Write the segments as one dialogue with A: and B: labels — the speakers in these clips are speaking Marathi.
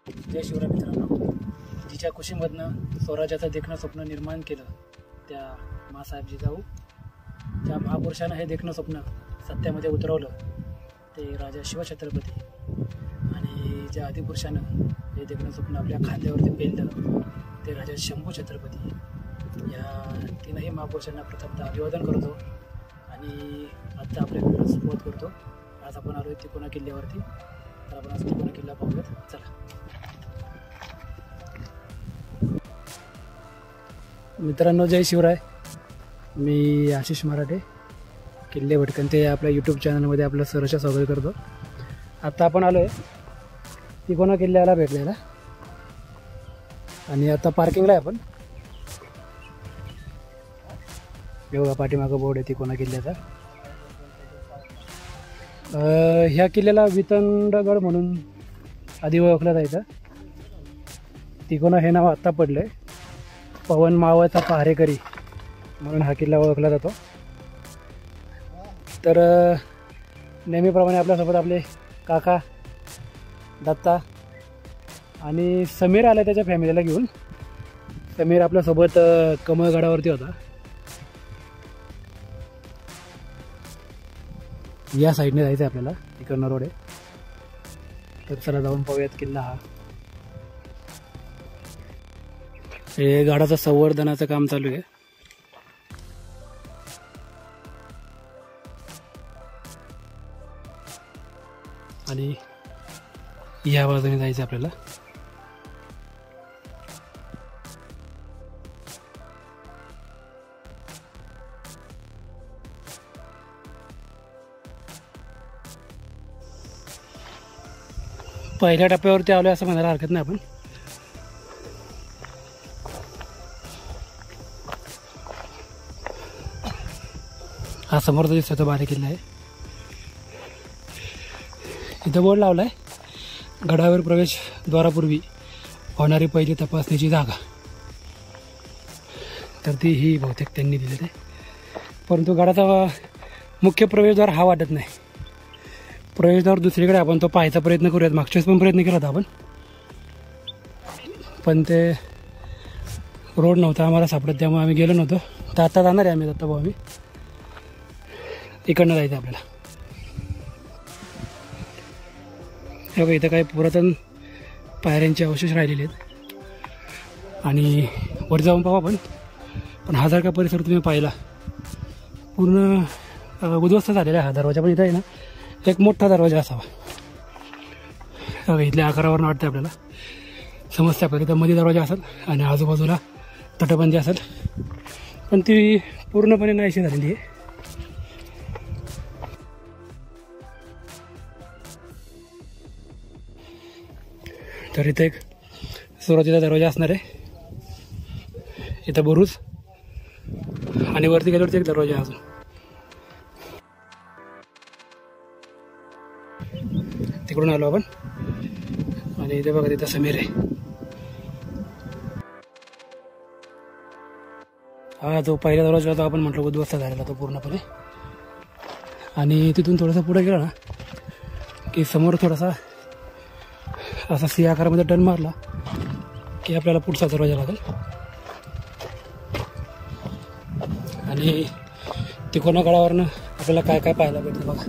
A: जय शिवराय मित्रांनो. जिच्या कुशीमधनं स्वराज्याचं देखणं स्वप्न निर्माण केलं त्या माँसाहेब जिजाऊ, ज्या महापुरुषानं हे देखणं स्वप्न सत्यामध्ये उतरवलं ते राजा शिवछत्रपती, आणि ज्या आदिपुरुषानं हे देखणं स्वप्न आपल्या खांद्यावरती पेललं ते राजा शंभू छत्रपती. या तीनही महापुरुषांना प्रथमतः अभिवादन करतो आणि आत्ता आपल्या व्हिडिओला सुरुवात करतो. आज आपण आलो तिकोना किल्ल्यावरती, तर आपण आज तिकोना किल्ला पाहूयात. चला. मित्रांनो, जय शिवराय. मी आशिष मराठे, किल्ले भटकंती आपल्या यूट्यूब चॅनलमध्ये आपलं सहर्ष स्वागत करतो. आत्ता आपण आलो आहे तिकोना किल्ल्याला भेटलेला, आणि आता पार्किंगला आहे आपण. बघा पाठीमागं बोर्ड आहे तिकोना किल्ल्याचा. ह्या किल्ल्याला वितंडगड म्हणून आधी ओळखलं जायचं. तिकोना हे नाव आत्ता पडलं आहे. पवन मावळचा पहारेकरी म्हणून हा किल्ला ओळखला जातो. तर नेहमीप्रमाणे आपल्यासोबत आपले काका दत्ता आणि समीर आला त्याच्या फॅमिलीला घेऊन. समीर आपल्यासोबत कमळगडावरती होता. या साईडने जायचं आहे आपल्याला, तिकडनं रोड आहे. तर चला जाऊन पाहूयात किल्ला हा. हे गडाचं संवर्धनाचं काम चालू आहे. आणि या बाजूने जायचं आपल्याला. पहिल्या टप्प्यावरती आलो असं म्हणायला हरकत नाही आपण. हा समोरचा दिसतो तो बारीक किल्ला आहे. इथं बोर्ड लावला आहे, गडावर प्रवेश द्वारापूर्वी होणारी पहिली तपासणीची जागा. तर ती ही बहुतेक त्यांनी दिली आहे. परंतु गडाचा मुख्य प्रवेशद्वार हा वाटत नाही. प्रवेशद्वार दुसरीकडे आपण तो पाहायचा प्रयत्न करूयात. मागच्या वेळेस पण प्रयत्न केला होता आपण, पण ते रोड नव्हता आम्हाला सापडत, त्यामुळे आम्ही गेलो नव्हतो. तर आता जाणार आहे आम्ही, दत्ता भाऊ आम्ही इकडनं जायचं आपल्याला. हे बघा इथं काही पुरातन पायऱ्यांचे अवशेष राहिलेले आहेत. आणि वर जाऊन पाहू आपण. पण हा जर का परिसर तुम्ही पाहिला पूर्ण उद्ध्वस्त झालेला आहे. हा दरवाजा पण इथं आहे ना, एक मोठा दरवाजा असावा. इथल्या आकारावरून वाटतं आपल्याला, समजते आपल्याला. इथं मध्ये दरवाजा असेल आणि आजूबाजूला तटबंदी असेल, पण ती पूर्णपणे नाहीशी झालेली आहे. तर इथं एक सुरुवातीचा दरवाजा असणार आहे. इथं बुरुज, आणि वरती गेल्यावरती एक दरवाजा अजून. तिकडून आलो आपण, आणि इथे बघा तिथं समीर आहे. हा जो पहिला दरवाजा होता आपण म्हटलं उद्ध्वस्त झालेला तो पूर्णपणे. आणि तिथून थोडंसं पुढे गेलं ना की समोर थोडासा असा सी आकारामध्ये टर्न मारला की आपल्याला पुढचा दरवाजा लागेल. आणि तिकोना गडावरनं आपल्याला काय काय पाहायला भेटतं बघा.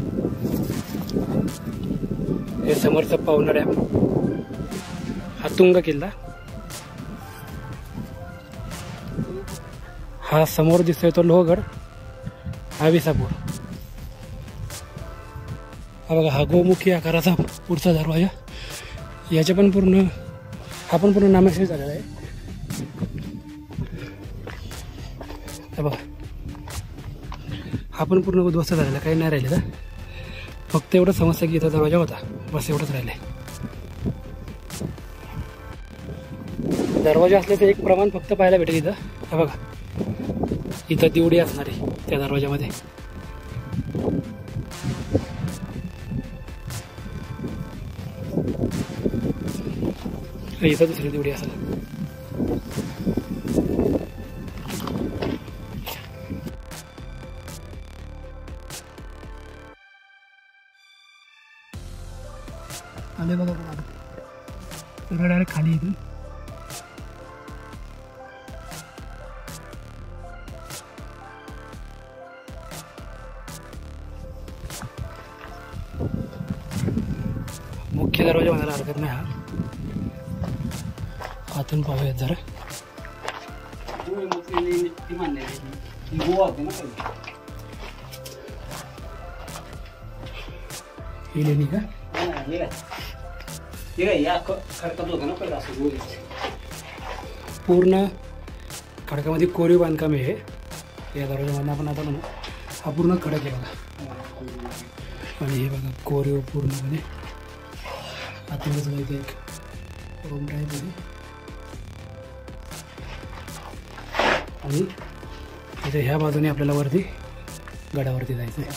A: हे समोरचं पवना डॅम, हा तुंग किल्ला, हा समोर दिसतोय तो लोहगड, हा विसापूर. हा बघा हा गोमुखी आकाराचा पुढचा दरवाजा. याच्या पण पूर्ण, हा पण पूर्ण नामशेष झालेला आहे. हा बघा हा पण पूर्ण उद्ध्वस्त झालेला, काही नाही राहिलेला. फक्त एवढं समजतं की इथं दरवाजा होता, बस एवढंच राहिलंय. दरवाजा असल्याचं एक प्रमाण फक्त पाहायला भेटेल इथं. हा बघा इथं दिवडी असणार आहे त्या दरवाजामध्ये. इथं दुसरी दिवडी असेल. आले बघा. सगळं डायरेक्ट खाली इथून. मुख्य दरवाजा म्हणायला हरकत नाही. हा आतून पाहूयात जरा. ही लेणी का? पूर्ण खडकामध्ये कोरीव बांधकाम आहे या दरवाजामधून आपण आता म्हणू. हा पूर्ण खडक आहे बघा. आणि हे बघा कोरीव पूर्णपणे. आतमध्येच बघा इथे एक रूम टाईप आहे. आणि इथे ह्या बाजूने आपल्याला वरती गडावरती जायचं आहे.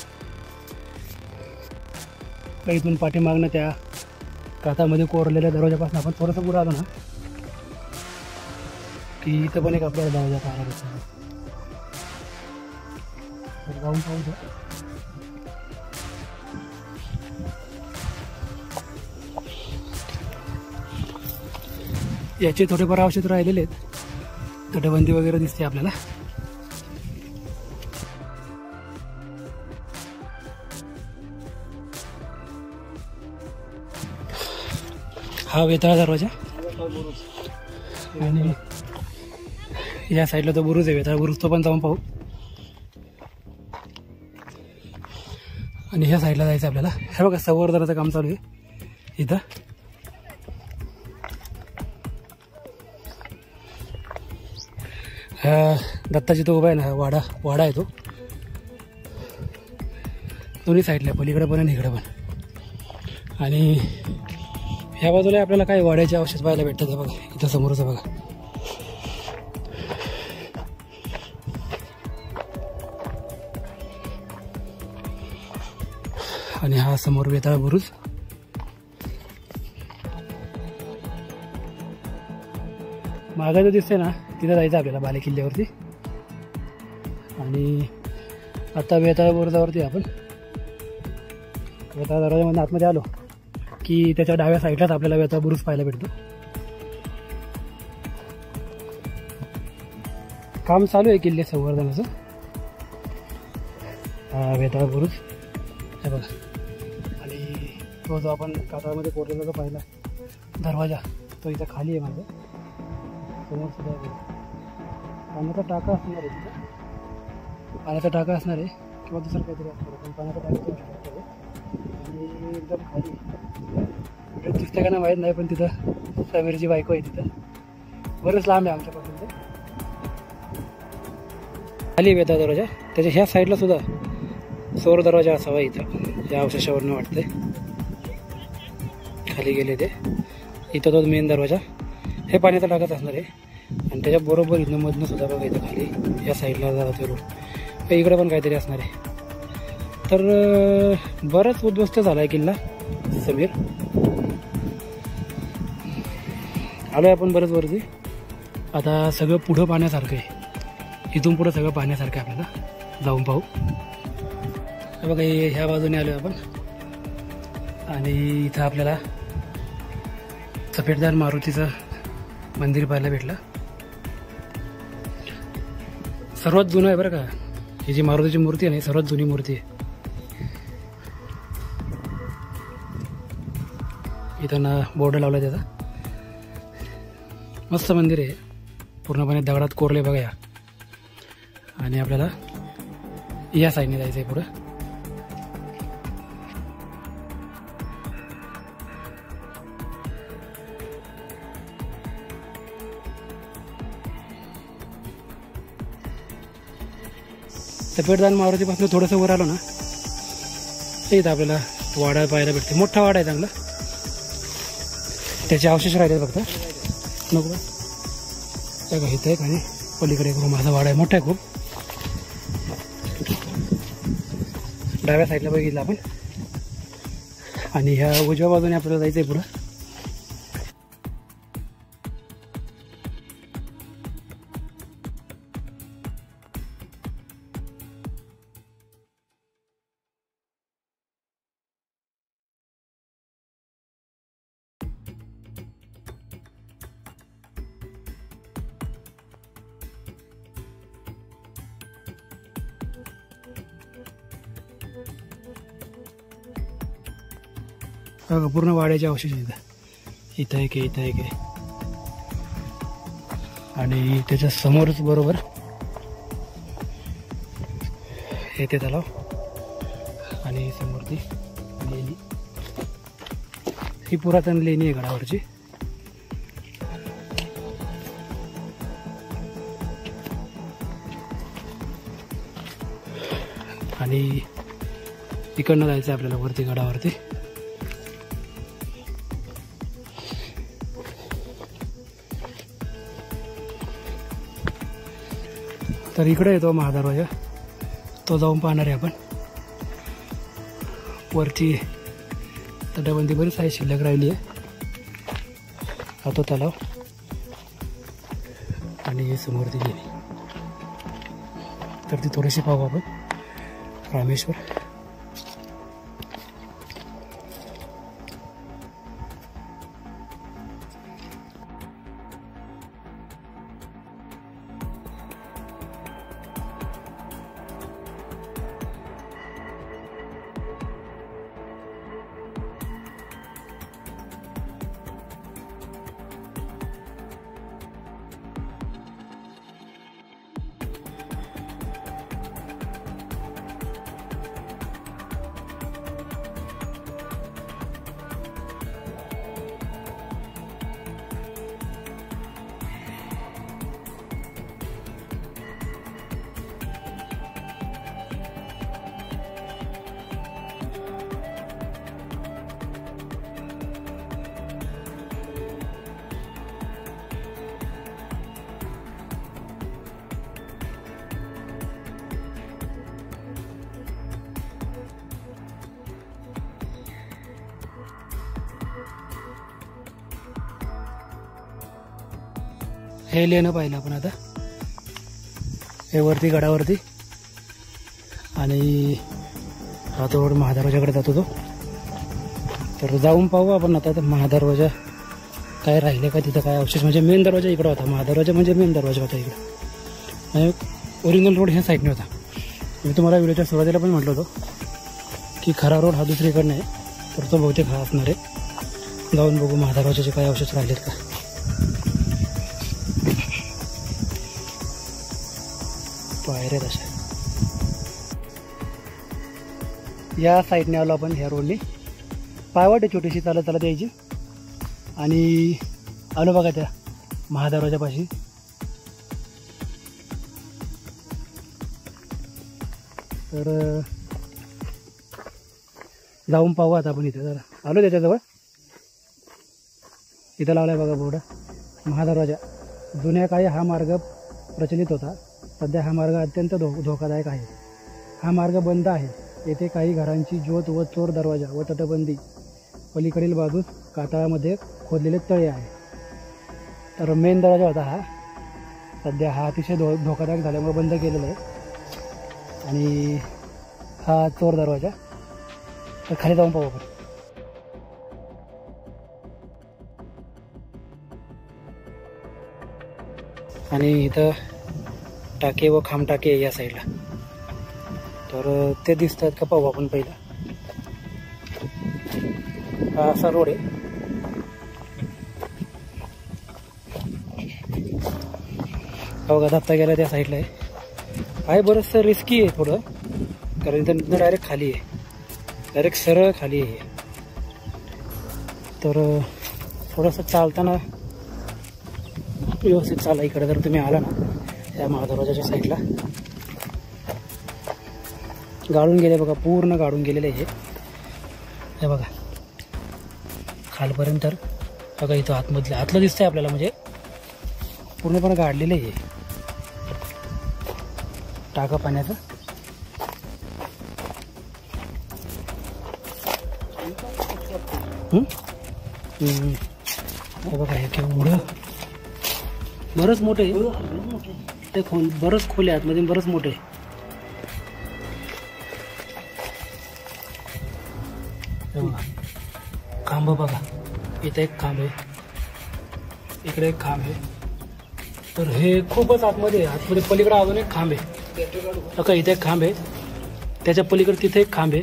A: तर इथून पाठीमागनं त्या कातामध्ये कोरलेल्या दरवाजापासून आपण थोडंसं पुढं आलो ना की इथं पण एक आपल्याला दरवाजा पाहायला भेटतो. तर जाऊन पाहू द्या. याचे थोडेफार अवशेष राहिलेले आहेत. तटबंदी वगैरे दिसते आपल्याला. हा वेताळा दरवाजा आणि या साईडला तो बुरुज आहे वेताळा बुरुज, तो पण जाऊन पाहू. आणि ह्या साईडला जायचं आपल्याला. हे बघा संवर्धनाचं काम चालू आहे इथं. दत्ताजी तो उभा आहे ना, वाडा आहे तो. दोन्ही साईडला पलीकडे पण आणि इकडे पण. आणि ह्या बाजूला आपल्याला काही वाड्याचे अवशेष पाहायला भेटतात बघा. इथं समोरच बघा. आणि हा समोर वेताळा बुरुज. मागं जो दिसतंय ना तिथं जायचं आपल्याला बाले किल्ल्यावरती. आणि आता वेताळा बुरुजावरती आपण वेताळा दरवाजामध्ये आतमध्ये आलो की त्याच्या डाव्या साईडलाच आपल्याला वेताळा बुरुज पाहायला भेटतो. काम चालू आहे किल्ले संवर्धनाचं. हा वेताळा बुरुज हे बघा. आणि तो जो आपण कातळामध्ये कोरलेला जो पाहिला दरवाजा तो इथं खाली आहे माझा समोर सुद्धा. पाण्याचा टाका असणार आहे तिथं. पाण्याचा टाका असणार आहे किंवा दुसरं काहीतरी असणार आहे. पण पाण्याचा टाका आणि एकदम खाली दिसतं का ना माहीत नाही. पण तिथं समीरची बायको आहे. तिथं बरंच लांब आहे आमच्यापासून ते. खाली वेताळा दरवाजा. त्याच्या ह्या साईडला सुद्धा सौर दरवाजा असावा इथं. या अवशेषावरनं वाटतंय. खाली गेले ते. इथं तो मेन दरवाजा. हे पाण्याचा टाकत असणार आहे. आणि त्याच्या बरोबर इथनं मधनं सुद्धा बघा इथं खाली या साईडला जातो रोड. इकडे पण काहीतरी असणार आहे. तर बराच उद्ध्वस्त झाला आहे किल्ला समीर. आलो आहे आपण बरंच वरती. आता सगळं पुढं पाहण्यासारखं आहे. इथून पुढं सगळं पाहण्यासारखं आहे. आपल्याला जाऊन पाहू. बघा ह्या बाजूने आलो आपण. आणि इथं आपल्याला सफेददार मारुतीचं मंदिर पाहायला भेटलं. सर्वात जुनं आहे बरं का. ही जी मारुतीची मूर्ती आहे ना सर्वात जुनी मूर्ती आहे. इथं ना बोर्ड लावला त्याचा. मस्त मंदिर आहे. पूर्णपणे दगडात कोरले बघा या. आणि आपल्याला या साईडने जायचं आहे पुढं. सफेददार मारुतीपासून थोडंसं वर आलो ना इथं आपल्याला वाडा पाहायला भेटते. मोठा वाडा आहे चांगला. त्याचे अवशेष राहिले फक्त. नको बघा इथं एक आणि पलीकडे एक माझा वाडा आहे. मोठा आहे खूप. डाव्या साईडला बघितलं आपण. आणि ह्या उजव्या बाजूने आपल्याला जायचं आहे पुढं. बघा पूर्ण वाड्याचे अवशेष आहेत. इथं एक आहे, इथं एक आहे आणि त्याच्या समोरच बरोबर येते तलाव आणि समोर ती लेणी. ही पुरातन लेणी आहे गडावरची. आणि इकडनं जायचं आपल्याला वरती गडावरती. तर इकडे येतो महादरवाजा, तो जाऊन पाहणार आहे आपण. वरची तटबंदी बरीच आहे, शिल्लक राहिली आहे. हा तो तलाव आणि समोर ती लेणी. तर ती थोडीशी पाहू आपण. रामेश्वर हे लेणं पाहिलं आपण आता. हे वरती गडावरती आणि हा तो महादरवाजाकडे जातो तो. तर जाऊन पाहू आपण आता. तर महादरवाजा काय राहिले का तिथं, काय अवशेष. म्हणजे मेन दरवाजा इकडं होता. महादरवाजा म्हणजे मेन दरवाजा होता इकडं. म्हणजे ओरिजिनल रोड ह्या साईडने होता. मी तुम्हाला व्हिडिओच्या सुरुवातीला पण म्हटलं होतं की खरा रोड हा दुसरीकडनं आहे. तर तो बहुतेक हा असणार आहे. जाऊन बघू महादरवाजाचे काय अवशेष राहिलेत का. पायऱ्या तशा या साईडने आलो आपण. ह्या रोडने पायवाट आहे छोटीशी, चालत चालत यायची. आणि आलो बघा त्या महादरवाजापाशी. तर जाऊन पाहू आता आपण. इथे जरा आलो त्याच्याजवळ. इथं लावला आहे बघा बोर्ड, महादरवाजा. जुन्या काळी हा मार्ग प्रचलित होता. सध्या हा मार्ग अत्यंत धोकादायक आहे. हा मार्ग बंद आहे. येथे काही घरांची ज्योत व चोर दरवाजा व तटबंदी. पलीकडील बाजूस कातळामध्ये खोदलेले तळे आहे. तर मेन दरवाजा होता हा. सध्या हा अतिशय धोकादायक झाल्यामुळे बंद केलेला आहे. आणि हा चोर दरवाजा. तर खाली जाऊन पाहू आपण. आणि इथं टाके व खांब टाके या साईडला. तर ते दिसतात का पाहू आपण पहिला. हा असा रोड आहे. बघा धप्ता गेला त्या साईडला आहे. बरंचसं रिस्की आहे थोडं, कारण इथं डायरेक्ट खाली आहे. डायरेक्ट सरळ खाली आहे. तर थोडंसं चालताना व्यवस्थित चाला. इकडे जर तुम्ही आला ना त्या महादरवाजाच्या साईडला. गाळून गेले बघा, पूर्ण गाळून गेलेले आहे हे बघा खालपर्यंत. तर बघा इथं आतलं दिसतंय आपल्याला, म्हणजे पूर्णपणे गाडलेलं आहे टाका पाण्याचं. बघा हे केवढं बरंच मोठं आहे. ते बरंच खोल आहे आतमध्ये, बरंच मोठं आहे. खांब बघा, इथे एक खांब आहे, इकडे एक खांब आहे. तर हे खूपच आतमध्ये आहे. आतमध्ये पलीकडे अजून एक खांब आहे. बघा इथे एक खांब आहे, त्याच्या पलीकडे तिथे एक खांब आहे.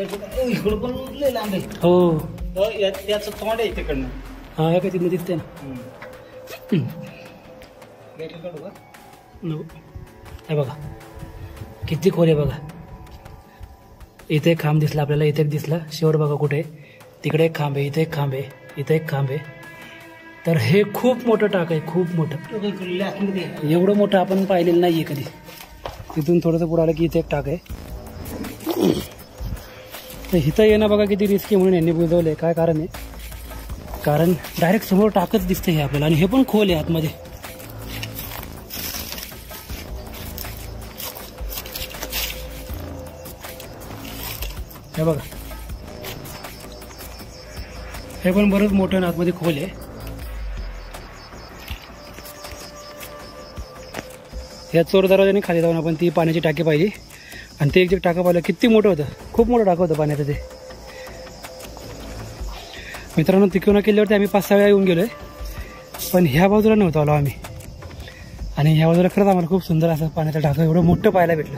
B: इकडं पण लय लांब आहे.
A: हो
B: त्याचं तोंड आहे तिकडनं.
A: हा हे काय तिथं दिसते ना. हे बघा किती खोल आहे बघा. इथे एक खांब दिसला आपल्याला, इथे एक दिसला, शेवट बघा कुठे, तिकडे एक खांब आहे, इथे एक खांब आहे, इथे एक खांब आहे. तर हे खूप मोठं टाक आहे, खूप मोठं. एवढं मोठं आपण पाहिलेलं नाही आहे कधी. तिथून थोडंसं पुढं आलं की इथे एक टाक आहे. तर इथं येणं बघा किती रिस्की म्हणून यांनी बुजवलं आहे. काय कारण आहे, कारण डायरेक्ट समोर टाकच दिसतं हे आपल्याला, आणि हे पण खोल आहे आतमध्ये. हे बघा हे पण बरंच मोठं आणि आतमध्ये खोल आहे. या चोर दरवाजाने खाली जाऊन आपण ती पाण्याची टाकी पाहिली, आणि ते एक जे टाका पाहिलं किती मोठं होतं, खूप मोठं टाकं होतं पाण्याचं ते. मित्रांनो तिकोना किल्ल्यावरती आम्ही 5-6 वेळा येऊन गेलो आहे, पण ह्या बाजूला नव्हतो आलो आम्ही. आणि ह्या बाजूला खरंच आम्हाला खूप सुंदर असं पाण्याचं टाकं एवढं मोठं पाहायला भेटलं.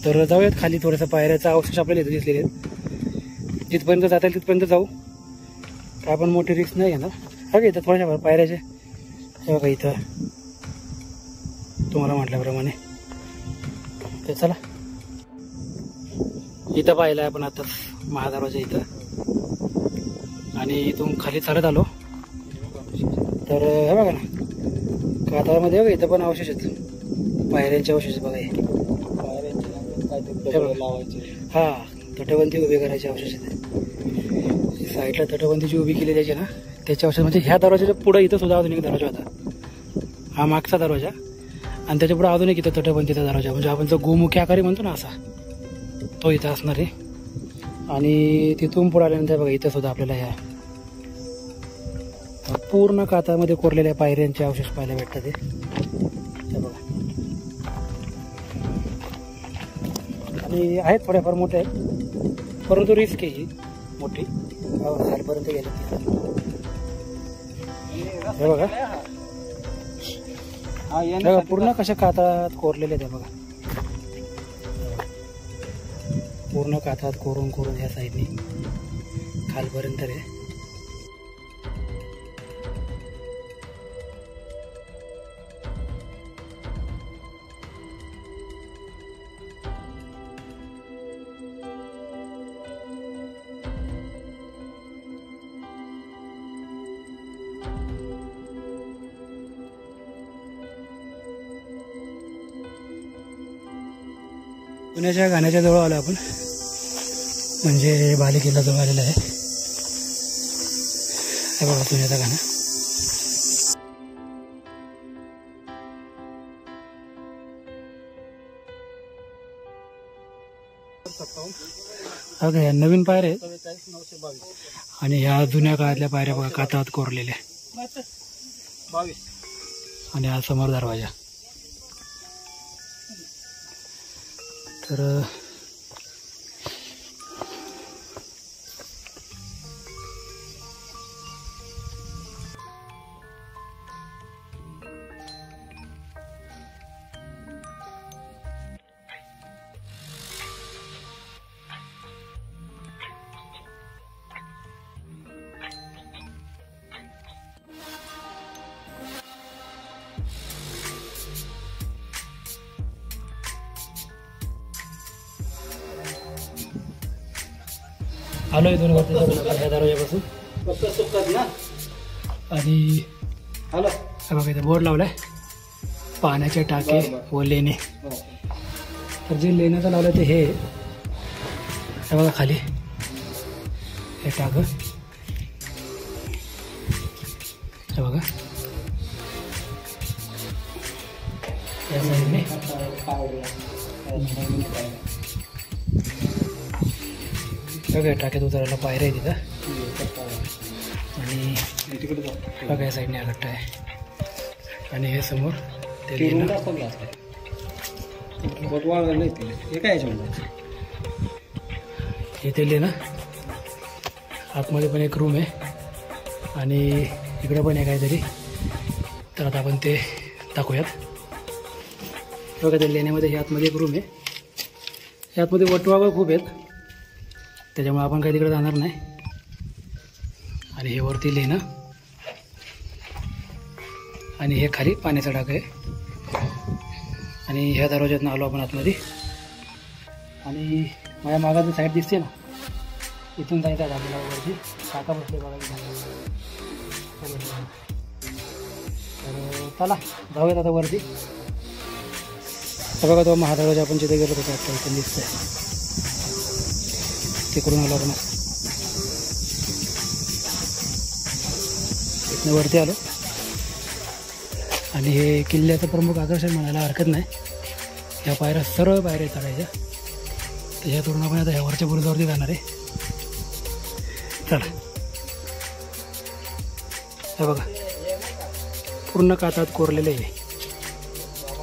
A: तर जाऊयात खाली. थोडंसं पायऱ्याचा अवशेष आपल्याला इथे दिसलेले आहेत. जिथपर्यंत जाता येईल तिथपर्यंत जाऊ. काय पण मोठी रिस्क नाही घेणार. बघा इथं थोड्याशा पायऱ्याचे, हे बघा इथं तुम्हाला म्हटल्याप्रमाणे. तर चला इथं पाहिलं आपण आता महादरवाजा इथं, आणि इथून खाली चालत आलो. तर हे बघा ना काताळमध्ये बघा इथं पण अवशेष आहेत, पायऱ्यांचे अवशेष बघा हे. हा तटबंदी उभी करायची अवशेष आहे. साईडला तटबंदी जी उभी केली त्याची ना, त्याच्या अवशेष म्हणजे ह्या दरवाजाच्या पुढे इथं सुद्धा अजून एक दरवाजा होता. हा मागचा दरवाजा, आणि त्याच्या पुढे अजून एक इथं तटबंदीचा दरवाजा, म्हणजे आपण जो गोमुखी आकारी म्हणतो ना असा, तो इथं असणार आहे. आणि तिथून पुढे आल्यानंतर बघा इथं सुद्धा आपल्याला ह्या पूर्ण कातामध्ये कोरलेल्या पायऱ्यांचे अवशेष पाहायला भेटतात. ते बघा, आणि आहेत थोड्याफार मोठे आहेत, परंतु रिस्क आहे ही मोठी. खालपर्यंत गेले हे बघा, पूर्ण कशा कातात कोरलेले ते बघा. पूर्ण कातात कोरून कोरून ह्या साईडने खालपर्यंत रे. पुण्याच्या गाण्याच्या जवळ आलो आपण, म्हणजे बालेकिल्ला जवळ आलेला आहे. हे बघा पुण्याचा गाणं. ओके, नवीन पायऱ्या आहेत, आणि ह्या जुन्या काळातल्या पायऱ्या बघा कातात कोरलेल्या. आणि हा समोर दरवाजा. तर आलो इथून वरती ह्या दरवाजापासून. आणि बघा इथे बोर्ड लावलाय पाण्याचे टाके व लेणे. तर जे लेण्याचं लावलं ते हे बघा खाली हे टाक, हे बघा या साईडने. बघा टाक्यात उतरायला पायऱ्या आहे तिथं, आणि बघा या साईडने गट्टा आहे, आणि हे समोर ते
B: हे काय
A: इथे ले ना आतमध्ये पण एक रूम आहे आणि इकडे पण आहे काहीतरी. तर आता आपण ते दाखवूयात. बघा त्या लेण्यामध्ये हे आतमध्ये एक रूम आहे. हे आतमध्ये वटवाघळं खूप आहेत, त्याच्यामुळे आपण काही तिकडे जाणार नाही. आणि हे वरती लेणं आणि हे खाली पाण्याचा टाक आहे. आणि ह्या दरवाज्यातून आलो आपण आतमध्ये. आणि माझ्या मागाचं साईड दिसते ना, इथून जायचं आहे आपल्याला वरती. काका बसले बघा. तर चला जाऊयात आता वरती. तर बघा तो महादरवाजा आपण जिथे गेलो होतो आता इथून दिसतंय. तिकडून आलो आपण, इथनं वरती आलो. आणि हे किल्ल्याचं प्रमुख आकर्षण म्हणायला हरकत नाही. ह्या पायऱ्या सरळ पायऱ्या चढायच्या. त्याच्यातून आपण आता ह्या वरच्या बुरुजावरती जाणार आहे. चला हे बघा पूर्ण कातात कोरलेले आहे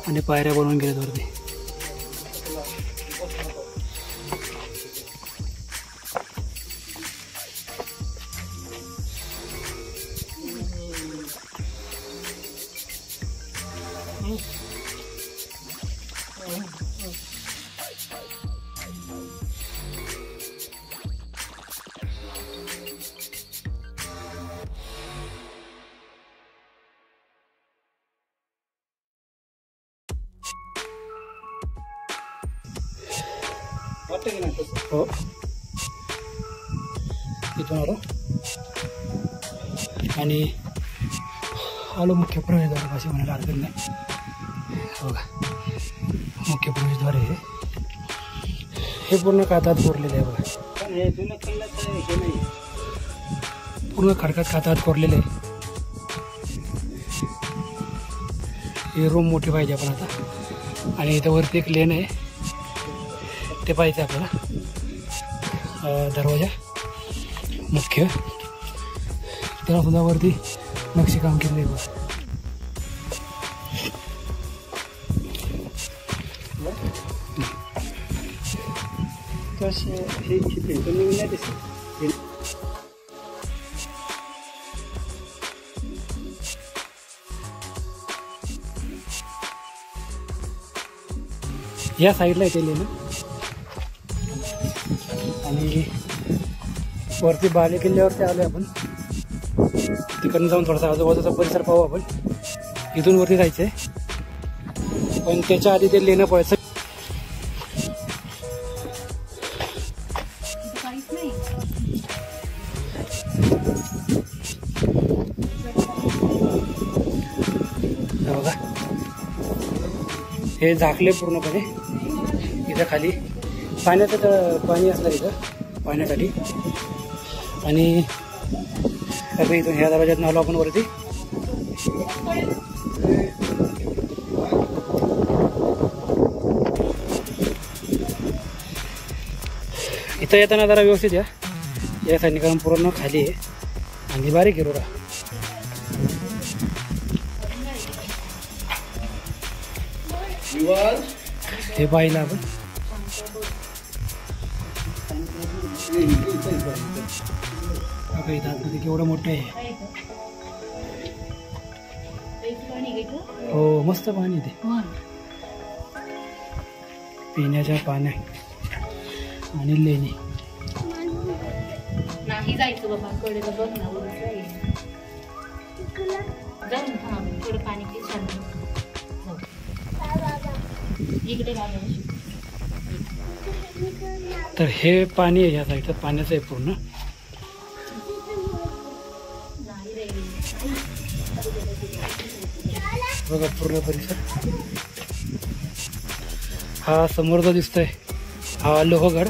A: आणि पायऱ्या बनवून गेल्यात वरती. हो इथून आलो आणि आलो मुख्य प्रवेशद्वारापाशी म्हणायला हरकत नाही. बघा मुख्य प्रवेशद्वार हे पूर्ण कातात कोरलेलं आहे. बघा पूर्ण खडकात कातात कोरलेलं आहे. ही रूम मोठी पाहिजे आपण आता. आणि इथं वरती एक लेन आहे, ते पाहिजे आपल्याला. दरवाजा मुख्य त्याला सुद्धा वरती नक्षीकाम केलेलं आहे. या साईडला येते ना. आणि वरती बाले किल्ल्यावरती आलो आपण. तिकडनं जाऊन थोडासा आजूबाजूचा परिसर पाहू आपण. इथून वरती जायचंय, पण त्याच्या आधी ते लेणं पळायचं. बघा हे झाकले पूर्णपणे. इथं खाली पाण्याचं पाणी असणार इथं पाण्यासाठी. आणि इथून ह्या दरवाज्यातून आलो आपण वरती. इथं येताना जरा व्यवस्थित या साईडने, कारण पूर्ण खाली आहे आणि बारीक आहे रोड. हे पाहिलं आपण. इथं आतमध्ये केवढं मोठं आहे. हो मस्त पाणी ते पिण्याच्या पाण्या आणि लेणी.
C: नाही जायचं बाबा कडेला बघ ना जाऊन थांब थोडं पाणी पी शांत. इकडे
A: तर हे पाणी आहे या साईडचं, पाण्याचं आहे पूर्ण. बघा पूर्ण परिसर. हा समोर जो दिसतोय हा लोहगड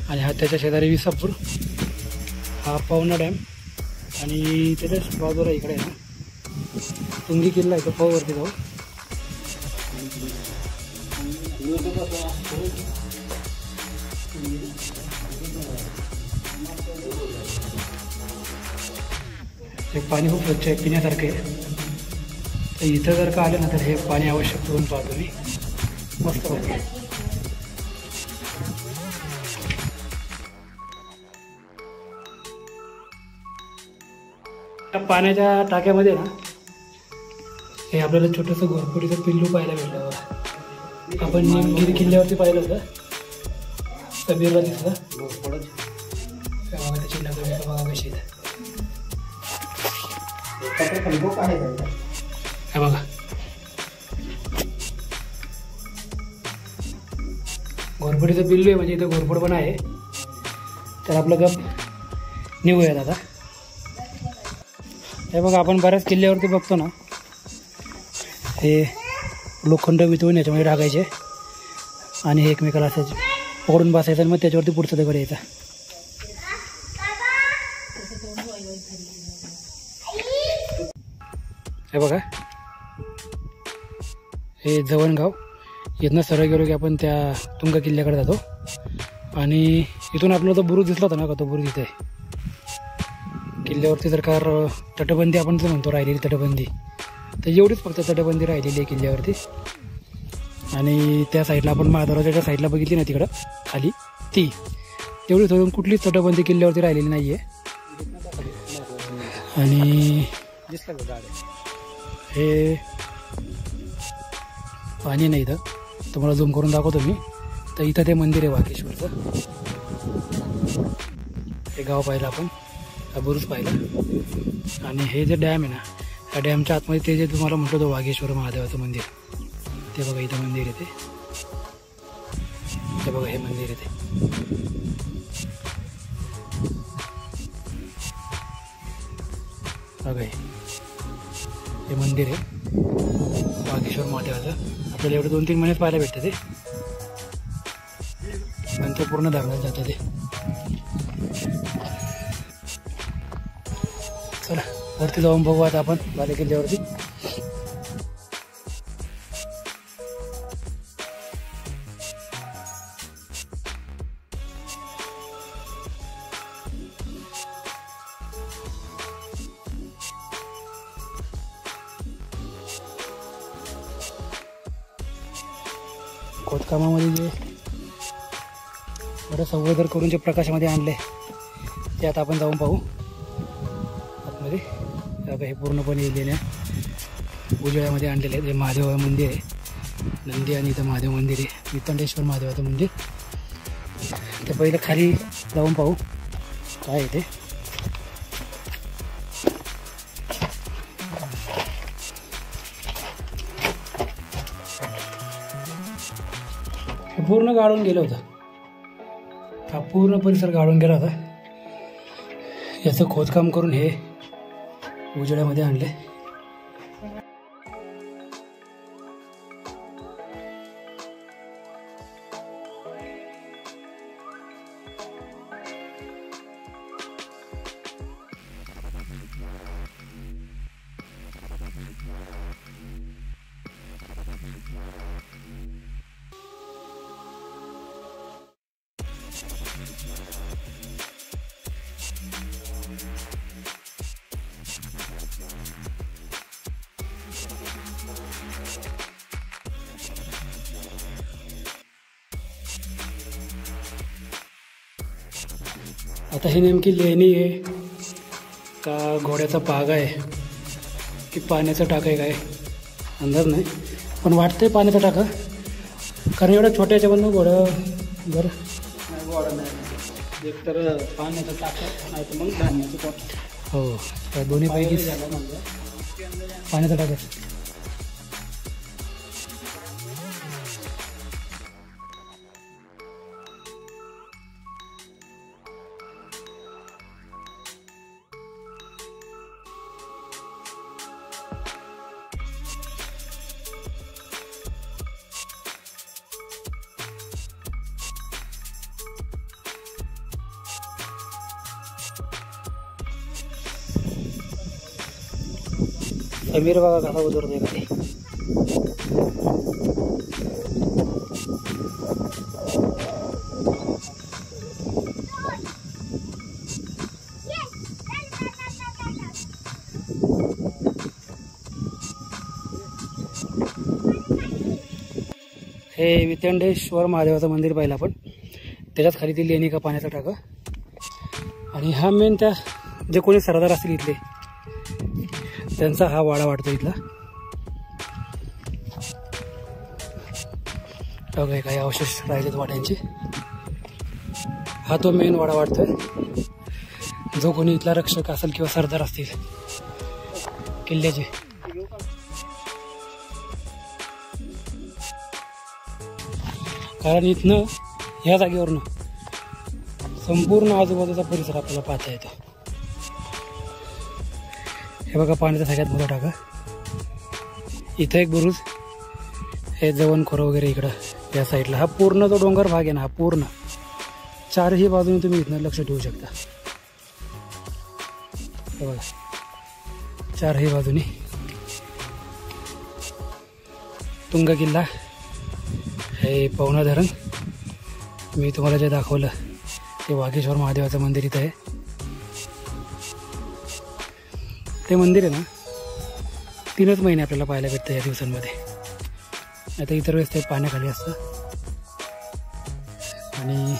A: आणि हा त्याच्या शेजारी विसापूर. हा पवना डॅम आणि त्याच्याच बाजूला इकडे आहे ना तुंगी किल्ला आहे. तो पाववरती जाऊ. हे पाणी खूप स्वच्छ आहे, पिण्यासारखं आहे. तर इथं जर का आले ना तर हे पाणी आवश्यक पिऊन पाहतो मी. मस्त वाटतं. त्या पाण्याच्या टाक्यामध्ये ना हे आपल्याला छोटंसं घोरपडीचं पिल्लू पाहायला भेटलं बघा. आपण निमगिरी किल्ल्यावरती पाहिलं होतं, कबीरला दिसलं. त्याची नजर बघा कशी आहे. हे बघा घोरपडीचं पिल्लू आहे, म्हणजे इथं घोरपड पण आहे. तर आपलं गप निघूयात आता. हे बघा आपण बऱ्याच किल्ल्यावरती बघतो ना, हे लोखंड वितळून याच्यामध्ये टाकायचे आणि हे एकमेकाला असायचे पकडून बसायचं आणि मग त्याच्यावरती पुढचं दगड यायचा. हे बघा हे जवणगाव. इथनं सरळ गेलो की आपण त्या तुंगा किल्ल्याकडे जातो आणि इथून आपल्याला तो बुरुज दिसला होता ना का, तो बुरुज इथे किल्ल्यावरती. जर का तटबंदी आपण जो म्हणतो राहिलेली तटबंदी, तर एवढीच फक्त तटबंदी राहिलेली आहे किल्ल्यावरती. आणि त्या साईडला आपण महादरवाजाच्या साईडला बघितली ना तिकडं खाली, ती तेवढी सोडून कुठलीच तटबंदी किल्ल्यावरती राहिलेली नाही आहे. आणि हे पाणी नाही इथं, तुम्हाला झूम करून दाखवतो मी. तर इथं ते मंदिर आहे वाघेश्वरचं. हे गाव पाहिलं आपण, हा बुरुज पाहिला. आणि हे जे डॅम आहे ना, त्या डॅमच्या आतमध्ये ते जे तुम्हाला म्हटलं होतं वाघेश्वर महादेवाचं मंदिर, ते बघा इथं मंदिर येते. ते बघा हे मंदिर येते. बघा हे मंदिर आहे वाघेश्वर महादेवाचं. आपल्याला एवढं 2-3 महिन्यात पाहायला भेटतं ते, नंतर पूर्ण धारणात जातं ते. चला वरती जाऊन बघू आता आपण बाले किल्ल्यावरती. खोदकामामध्ये जे बरं संवर्धन करून जे प्रकाशामध्ये आणले ते आता आपण जाऊन पाहू आतमध्ये. आता हे पूर्णपणे लेण्या उजळ्यामध्ये आणलेले आहेत. हे महादेव मंदिर आहे, नंदी आणि इथं महादेव मंदिर आहे, वितंडेश्वर महादेवाचं मंदिर. ते पहिलं खाली जाऊन पाहू काय आहे ते. पूर्ण गाळून गेलं होतं, हा पूर्ण परिसर गाळून गेला होता. याचं खोदकाम करून हे उजेडामध्ये आणले. आता ही नेमकी लेणी आहे का घोड्याचा पागा आहे की पाण्याचा टाका आहे काय अंदाज नाही, पण वाटतंय पाण्याचा टाका. कारण एवढ्या छोट्या याच्यामधून घोडं बरं
B: घोडा नाही, एक तर पाण्याचा टाका नाही तर मग धान्याचं टाका.
A: हो, त्या दोन्हीपैकी पाण्याचा टाका. समीर बघा कसा उतरतोय खाली. हे वितंडेश्वर महादेवाचं मंदिर पाहिलं आपण, त्याच्याच खाली ती लेणी का पाण्याचा टाका. आणि हा मेन त्या जे कोणी सरदार असतील इथले त्यांचा हा वाडा वाटतो इथला. बघा काही अवशेष राहिलेत वाड्यांचे. हा तो मेन वाडा वाटतोय. जो कोणी इथला रक्षक असेल किंवा सरदार असतील किल्ल्याचे. कारण इथनं ह्या जागेवरनं संपूर्ण आजूबाजूचा परिसर आपल्याला पाहता येतो. हे बघा पाण्याचा सगळ्यात मोठा टाका. इथं एक बुरुज, हे जवनखोरं वगैरे इकडं या साईडला. हा पूर्ण जो डोंगर भाग आहे ना, हा पूर्ण चारही बाजूने तुम्ही इथनं लक्ष ठेवू शकता. हे बघा चारही बाजूने तुंग किल्ला, हे पवना धरण. मी तुम्हाला जे दाखवलं ते वाघेश्वर महादेवाचं मंदिर इथं आहे. ते मंदिर आहे ना 3च महिने आपल्याला पाहायला भेटतं या दिवसांमध्ये. आता इतर वेळेस ते पाण्याखाली असतं. आणि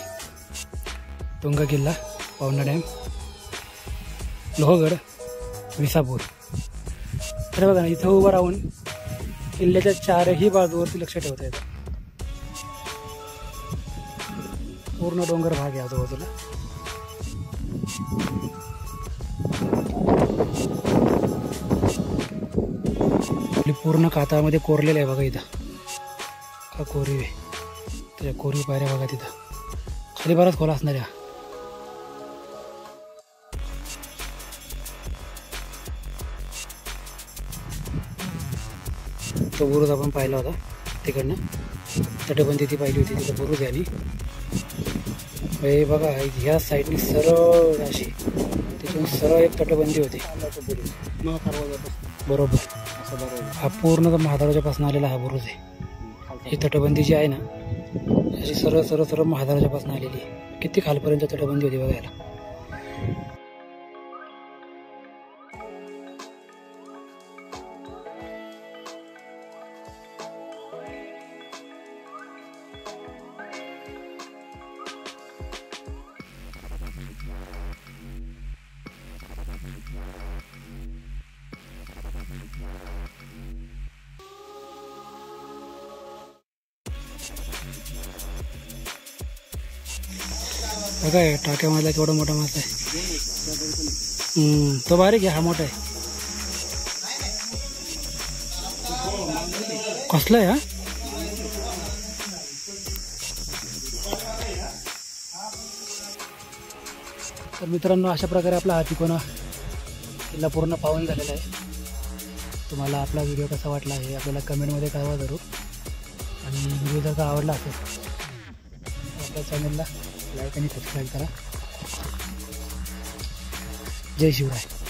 A: तुंग किल्ला, पवना डॅम, लोहगड, विसापूर. तर बघा ना इथं उभं राहून किल्ल्याच्या चारही बाजूवरती लक्ष ठेवता येतं. पूर्ण डोंगर भाग आहे आजूबाजूला. आपली पूर्ण कातळामध्ये कोरलेलं आहे बघा इथं. का कोरीव आहे, त्या कोरीव पायऱ्या बघा तिथं. खाली बराच खोला असणार आहे. तो बुरुज आपण पाहिला होता तिकडनं, तटबंदी ती पाहिली होती, तिथं बुरुज आहे. आणि हे बघा ह्या साईडनी सरळ अशी तिथून सरळ एक तटबंदी होती बरोबर. हा पूर्ण महादरवाजा पासून आलेला हा बुरुज आहे. ही तटबंदी जी आहे ना अशी सरळ सरळ सरळ महादरवाजा पासून आलेली आहे. किती खालपर्यंत तटबंदी होती बघायला. बघा टाक्यामधला केवढा मोठा मासा आहे. तो बारीक आहे, हा मोठा आहे. कसला आहे हा? तर मित्रांनो अशा प्रकारे आपला हा तिकोना किल्ला पूर्ण पाहून झालेला आहे. तुम्हाला आपला व्हिडिओ कसा वाटला आहे आपल्याला कमेंटमध्ये कळवा जरूर. आणि व्हिडिओ जर का आवडला असेल आपल्या चॅनलला लाईक आणि सबस्क्राईब करा. जय शिवराय.